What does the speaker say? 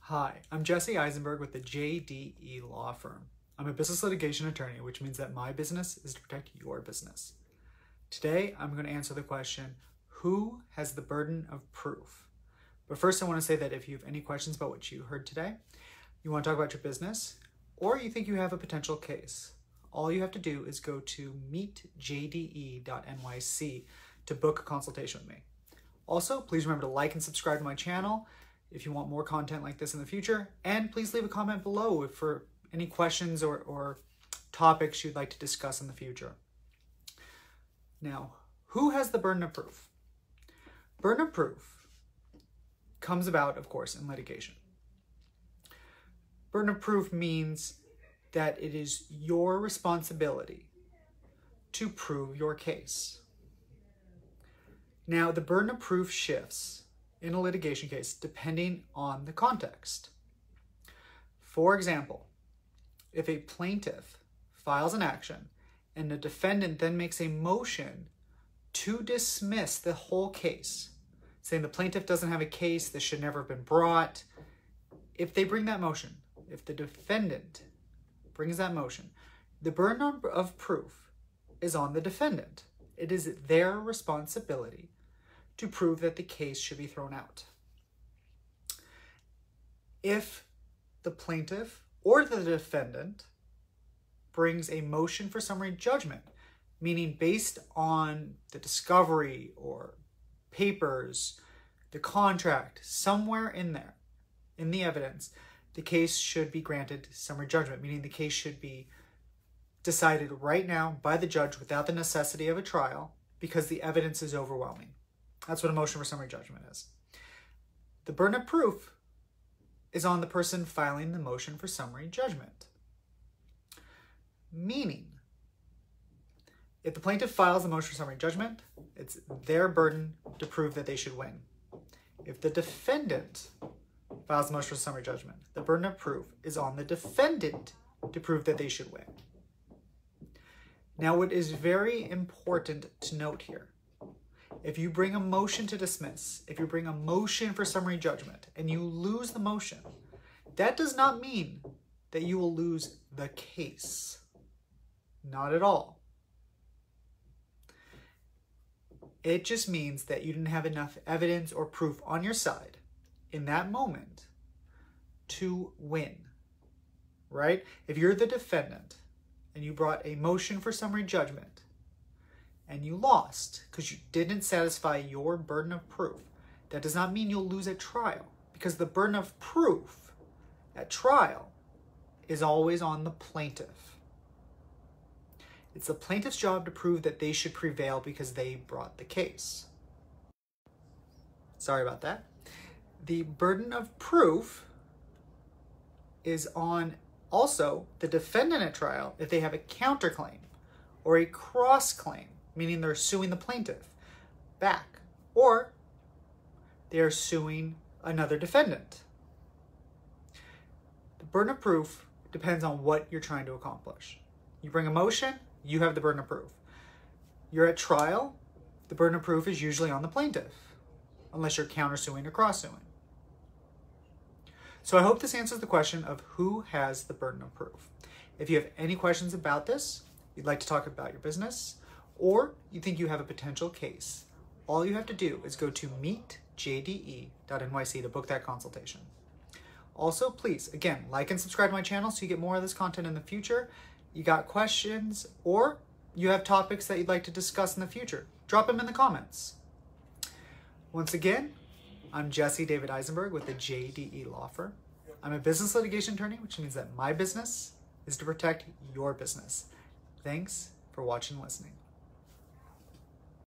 Hi, I'm Jesse Eisenberg with the JDE Law Firm. I'm a business litigation attorney, which means that my business is to protect your business. Today, I'm going to answer the question, who has the burden of proof? But first, I want to say that if you have any questions about what you heard today, you want to talk about your business, or you think you have a potential case, all you have to do is go to meetjde.nyc to book a consultation with me. Also, please remember to like and subscribe to my channel if you want more content like this in the future, and please leave a comment below for any questions or topics you'd like to discuss in the future. Now, who has the burden of proof? Burden of proof comes about, of course, in litigation. Burden of proof means that it is your responsibility to prove your case. Now, the burden of proof shifts in a litigation case depending on the context. For example, if a plaintiff files an action and the defendant then makes a motion to dismiss the whole case, saying the plaintiff doesn't have a case, this should never have been brought, if they bring that motion, if the defendant brings that motion, the burden of proof is on the defendant. It is their responsibility to prove that the case should be thrown out. If the plaintiff or the defendant brings a motion for summary judgment, meaning based on the discovery or papers, the contract, somewhere in there, in the evidence, the case should be granted summary judgment, meaning the case should be decided right now by the judge without the necessity of a trial because the evidence is overwhelming. That's what a motion for summary judgment is. The burden of proof is on the person filing the motion for summary judgment. Meaning, if the plaintiff files the motion for summary judgment, it's their burden to prove that they should win. If the defendant files the motion for summary judgment, the burden of proof is on the defendant to prove that they should win. Now, what is very important to note here, if you bring a motion to dismiss, if you bring a motion for summary judgment and you lose the motion, that does not mean that you will lose the case. Not at all. It just means that you didn't have enough evidence or proof on your side in that moment to win, right? If you're the defendant and you brought a motion for summary judgment and you lost because you didn't satisfy your burden of proof, that does not mean you'll lose at trial, because the burden of proof at trial is always on the plaintiff. It's the plaintiff's job to prove that they should prevail because they brought the case. Sorry about that. The burden of proof is on also the defendant at trial if they have a counterclaim or a cross-claim, meaning they're suing the plaintiff back, or they're suing another defendant. The burden of proof depends on what you're trying to accomplish. You bring a motion, you have the burden of proof. You're at trial, the burden of proof is usually on the plaintiff, unless you're countersuing or cross-suing. So I hope this answers the question of who has the burden of proof. If you have any questions about this, you'd like to talk about your business, or you think you have a potential case, all you have to do is go to meetjde.nyc to book that consultation. Also, please, again, like and subscribe to my channel so you get more of this content in the future. You got questions, or you have topics that you'd like to discuss in the future, drop them in the comments. Once again, I'm Jesse David Eisenberg with the JDE Law Firm. I'm a business litigation attorney, which means that my business is to protect your business. Thanks for watching and listening.